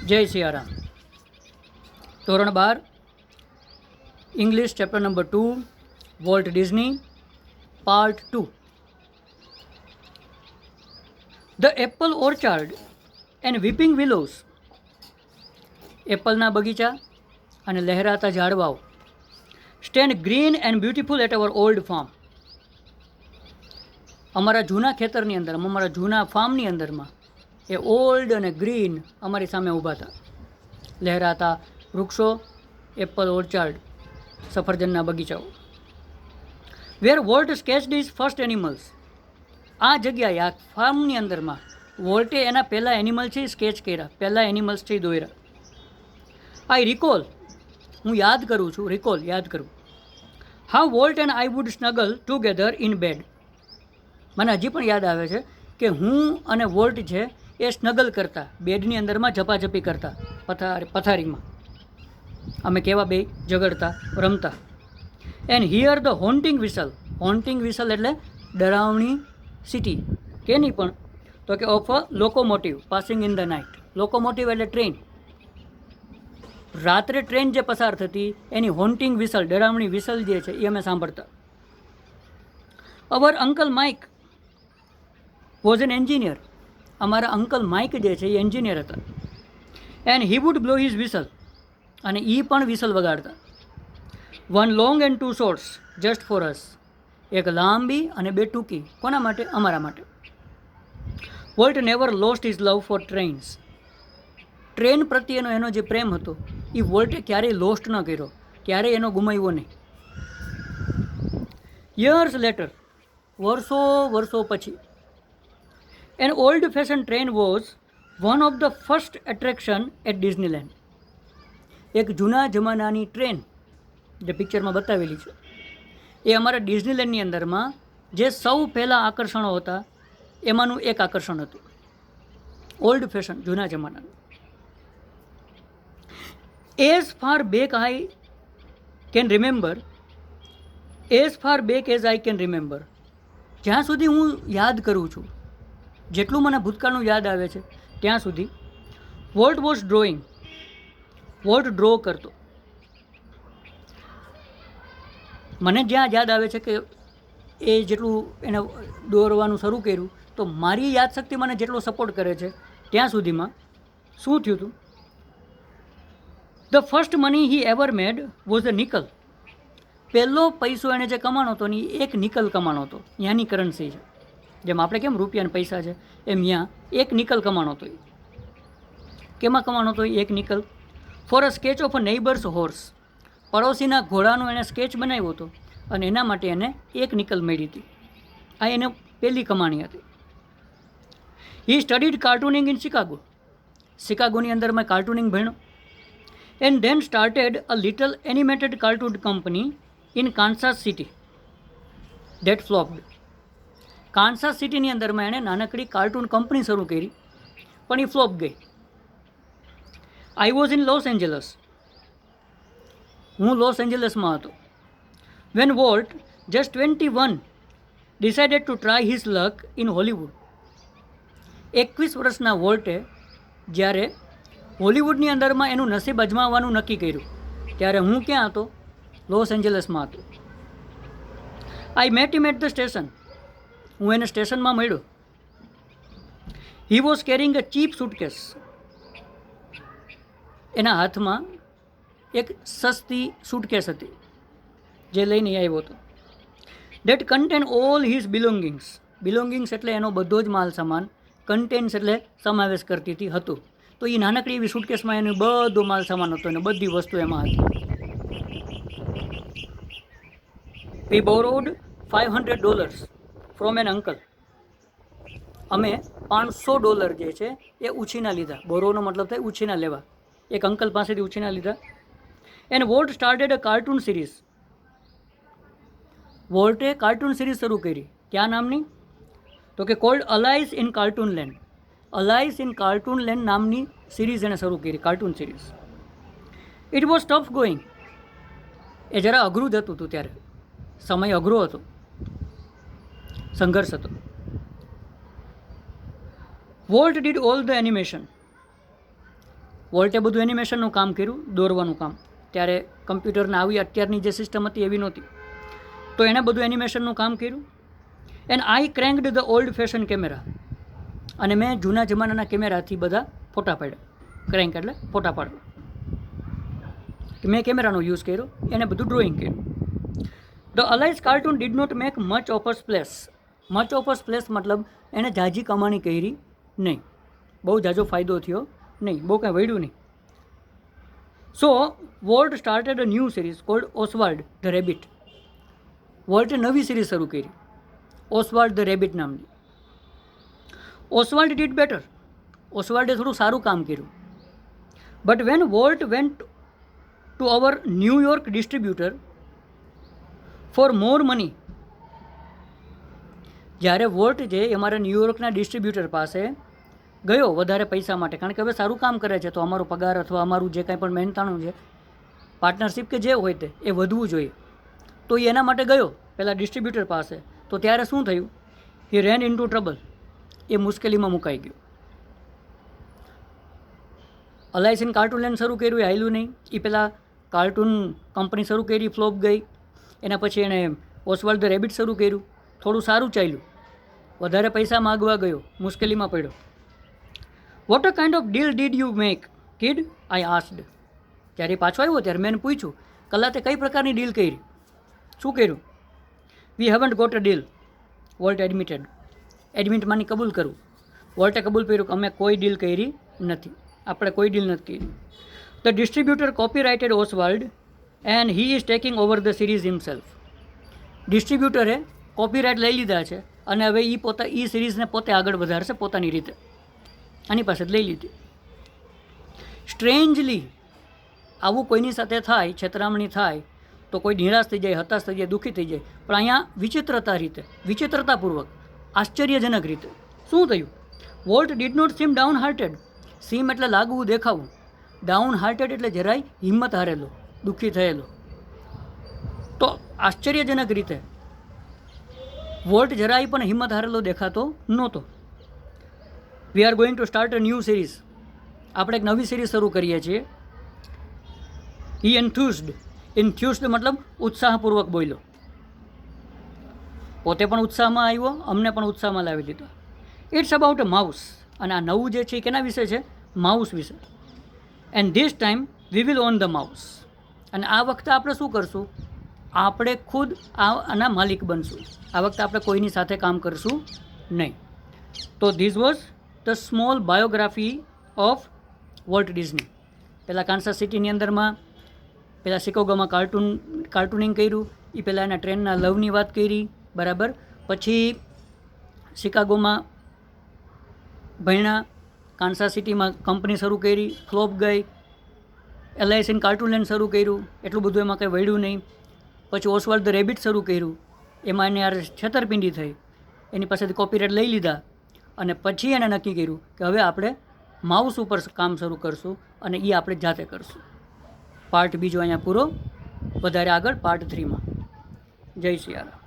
જય સિયારામ. ધોરણ 12 English chapter number 2 Walt Disney part 2. The apple orchard and weeping willows. એપલના બગીચા અને લહેરાતા ઝાડવાઓ stand green and beautiful at our old farm. અમારા જૂના ખેતરની અંદર, અમારા જૂના ફાર્મની અંદરમાં એ ઓલ્ડ અને ગ્રીન અમારી સામે ઊભા હતા. લહેરાતા વૃક્ષો, એપલ ઓર્ચાર્ડ, સફરજનના બગીચાઓ. વેર વોલ્ટ સ્કેચ્ડ હિઝ ફર્સ્ટ એનિમલ્સ. આ જગ્યાએ, આ ફાર્મની અંદરમાં વોલ્ટે એના પહેલાં એનિમલ છે એ સ્કેચ કર્યા, પહેલાં એનિમલ્સ છે એ દોર્યા. આઈ રિકોલ, હું યાદ કરું છું, યાદ કરું. How Walt and I would snuggle together in bed. મને હજી પણ યાદ આવે છે કે હું અને વોલ્ટ છે એ સ્નગલ કરતા, બેડની અંદરમાં ઝપાઝપી કરતા, પથારીમાં અમે કેવા બે ઝઘડતા, રમતા. And hear the haunting whistle. Haunting whistle એટલે ડરાવણી સિટી. કેની પણ? તો કે of a locomotive passing in the night. Locomotive એટલે ટ્રેન. રાત્રે ટ્રેન જે પસાર થતી એની હોન્ટિંગ વિસલ, ડરાવણી વિસલ જે છે એ અમે સાંભળતા. Our uncle Mike was an engineer. અમારા અંકલ માઇક જે છે એ એન્જિનિયર હતા. And he would blow his whistle. અને એ પણ વિસલ વગાડતા. One long and two shorts just for us. એક લાંબી અને બે ટૂંકી. કોના માટે? અમારા માટે. Walt never lost his love for trains. Train પ્રત્યેનો એનો જે પ્રેમ હતો એ વોલ્ટે ક્યારેય લોસ્ટ ન કર્યો, ક્યારેય એનો ગુમાવ્યો નહીં. યર્સ લેટર, વર્ષો પછી, an old fashion train was one of the first attraction at Disneyland. એક જૂના જમાનાની ટ્રેન જે પિક્ચરમાં બતાવેલી છે એ અમારા ડિઝનીલેન્ડની અંદરમાં જે સૌ પહેલાં આકર્ષણો હતા એમાંનું એક આકર્ષણ હતું. ઓલ્ડ ફેશન, જૂના જમાનાનું. As far back I can remember, as far back as I can remember. જ્યાં સુધી હું યાદ કરું છું, જેટલું મને ભૂતકાળનું યાદ આવે છે ત્યાં સુધી, volt was drawing. Volt draw કરતો. મને જ્યાં યાદ આવે છે કે એ જેટલું એને દોરવાનું શરૂ કર્યું, તો મારી યાદશક્તિ મને જેટલો સપોર્ટ કરે છે ત્યાં સુધીમાં શું થયું હતું? The first money he ever made was a nickel. પહેલો પૈસો એણે જે કમાણો હતો ને એક નિકલ કમાણો હતો. ત્યાંની કરન્સી છે. જેમ આપણે કેમ રૂપિયાના પૈસા છે એમ ત્યાં એક નિકલ કમાણો હતો. કેમાં કમાણો હતો? એક nickel. For a sketch of a neighbour's horse. પડોશીના ઘોડાનો એણે સ્કેચ બનાવ્યો હતો અને એના માટે એને એક નિકલ મળી હતી. આ એને પહેલી કમાણી હતી. He studied cartooning in Chicago. શિકાગોની અંદર મેં કાર્ટૂનિંગ ભણ્યો. And then started a little animated cartoon company in Kansas City that flopped. Kansas સિટીની અંદરમાં એણે નાનકડી કાર્ટૂન કંપની શરૂ કરી, પણ એ ફ્લોપ ગઈ. I was in Los Angeles. હું લોસ એન્જલસમાં હતો. When Walt just 21 decided to try his luck in Hollywood. 21 વર્ષના વોલ્ટે જ્યારે હોલિવૂડની અંદરમાં એનું નસીબ અજમાવવાનું નક્કી કર્યું, ત્યારે હું ક્યાં હતો? લોસ એન્જલસમાં હતો. I met him at the station. હું એને સ્ટેશનમાં મળ્યો. He was carrying a cheap suitcase. એના હાથમાં એક સસ્તી સૂટકેસ હતી જે લઈને આવ્યો હતો. That contain all his belongings. Belongings એટલે એનો બધો જ માલ સામાન. કન્ટેન્સ એટલે સમાવેશ કરતી હતી, હતું. તો એ નાનકડી એવી સૂટકેસમાં એનો બધો માલ સામાન હતો અને બધી વસ્તુ એમાં હતી. વી બોરોડ $500 ફ્રોમ એન અંકલ. અમે $500 જે છે એ ઉછીના લીધા. બોરોનો મતલબ થાય ઉછીના લેવા. એક અંકલ પાસેથી ઉછીના લીધા. And Walt started a cartoon series. વોલ્ટે કાર્ટૂન સિરીઝ શરૂ કરી. ક્યાં નામની? તો કે called Alice in cartoon land. Alice in cartoon land નામની સિરીઝ એણે શરૂ કરી, cartoon series. It was tough going. એ જરા અઘરું જતું હતું ત્યારે. સમય અઘરો હતો, સંઘર્ષ હતો. Walt did all the animation. વોલ્ટે બધું એનિમેશનનું કામ કર્યું, દોરવાનું કામ. ત્યારે કમ્પ્યુટરને આવી અત્યારની જે સિસ્ટમ હતી એવી નહોતી, તો એણે બધું એનિમેશનનું કામ કર્યું. And I cranked the old fashion camera, અને મેં જૂના જમાનાના કેમેરાથી બધા ફોટા પાડ્યા. ક્રેન્ક એટલે ફોટા પાડવા. મેં કેમેરાનો યુઝ કર્યો, એને બધું ડ્રોઈંગ કર્યું. The Alice cartoon did not make much of a splash. Much of a splash મતલબ એણે જાજી કમાણી કરી નહીં, બહુ જાજો ફાયદો થયો નહીં, બહુ કાંઈ વળ્યું નહીં. So Walt started a new series called Oswald the rabbit. વોલ્ટે નવી સિરીઝ શરૂ કરી, ઓસ્વાલ્ડ ધ રેબિટ નામની. ઓસ્વાલ્ડ ડીડ બેટર. ઓસ્વાલ્ડે થોડું સારું કામ કર્યું. But when volt went to our New York distributor for more money, જ્યારે વોલ્ટ જે અમારા ન્યૂયોર્કના ડિસ્ટ્રીબ્યુટર પાસે ગયો વધારે પૈસા માટે, કારણ કે હવે સારું કામ કરે છે તો અમારો પગાર અથવા અમારું જે કાંઈ પણ મહેનતાણું છે, પાર્ટનરશિપ કે જે હોય તે એ વધવું જોઈએ, તો એ એના માટે ગયો પહેલાં ડિસ્ટ્રીબ્યુટર પાસે. તો ત્યારે શું થયું? હી રેન ઇન ટુ ટ્રબલ. એ મુશ્કેલીમાં મુકાઈ ગયો. અલાઇસિન કાર્ટૂન લેન્ડ શરૂ કર્યું, એ હાલ્યું નહીં. એ પહેલાં કાર્ટૂન કંપની શરૂ કરી, ફ્લોપ ગઈ. એના પછી એણે ઓસ્વાલ્ડ ધ રેબિટ શરૂ કર્યું, થોડું સારું ચાલ્યું. વધારે પૈસા માગવા ગયો, મુશ્કેલીમાં પડ્યો. What a kind of deal did you make kid? I asked. જ્યારે પાછો આવ્યો ત્યારે મેં પૂછ્યું, કલાતે કઈ પ્રકારની ડીલ કરી, શું કર્યું? We haven't got a deal, Walt admitted. એડમિટમાંની કબૂલ કરું. વોલ્ટે કબૂલ કર્યું કે અમે કોઈ ડીલ કરી નથી, આપણે કોઈ ડીલ નથી કરી. The distributor copyrighted Oswald and he is taking over the series himself. ડિસ્ટ્રીબ્યુટરે કોપીરાઇટ લઈ લીધા છે અને હવે એ સિરીઝને પોતે આગળ વધારશે પોતાની રીતે. આની પાસે જ લઈ લીધી. સ્ટ્રેન્જલી આવું કોઈની સાથે થાય, છેતરામણી થાય તો કોઈ નિરાશ થઈ જાય, હતાશ થઈ જાય, દુઃખી થઈ જાય. પણ અહીંયા વિચિત્રતાપૂર્વક, આશ્ચર્યજનક રીતે શું થયું? Walt did not seem down hearted. Seem એટલે લાગવું, દેખાવું. ડાઉન હાર્ટેડ એટલે જરાય હિંમત હારેલો, દુઃખી થયેલો. તો આશ્ચર્યજનક રીતે વોલ્ટ જરાય પણ હિંમત હારેલો દેખાતો નહોતો. We are going to start a new series. આપણે એક નવી સિરીઝ શરૂ કરીએ છીએ. હી એન્થ્યુઝડ મતલબ ઉત્સાહપૂર્વક બોલ્યો. પોતે પણ ઉત્સાહમાં આવ્યો, અમને પણ ઉત્સાહમાં લાવી દીધો. It's about a mouse. અને આ નવું જે છે એ કેના વિશે છે? માઉસ વિશે. And this time we will on the mouse. અને આ વખતે આપણે શું કરશું? આપણે ખુદ આના માલિક બનશું. આ વખતે આપણે કોઈની સાથે કામ કરશું નહીં. તો this was the small biography of Walt Disney. પહેલાં કાન્સાસ સિટીની અંદરમાં પહેલાં શિકાગોમાં કાર્ટૂનિંગ કર્યું. એ પહેલાં એના ટ્રેનના લવની વાત કરી, બરાબર. પછી શિકાગોમાં ભણ્યા, કાન્સાસ સિટીમાં કંપની શરૂ કરી, ફ્લોપ ગઈ. એલઆઈસીન કાર્ટૂન લેન્ડ શરૂ કર્યું, એટલું બધું એમાં કંઈ વળ્યું નહીં. પછી ઓસ્વાલ્ડ ધ રેબિટ શરૂ કર્યું, એમાં એને યાર છેતરપિંડી થઈ, એની પાસેથી કોપીરાઇટ લઈ લીધા. અને પછી એણે નક્કી કર્યું કે હવે આપણે માઉસ ઉપર કામ શરૂ કરશું અને એ આપણે જાતે કરશું. પાર્ટ બીજો અહીંયા પૂરો. વધારે આગળ પાર્ટ 3માં. જય સિયારામ.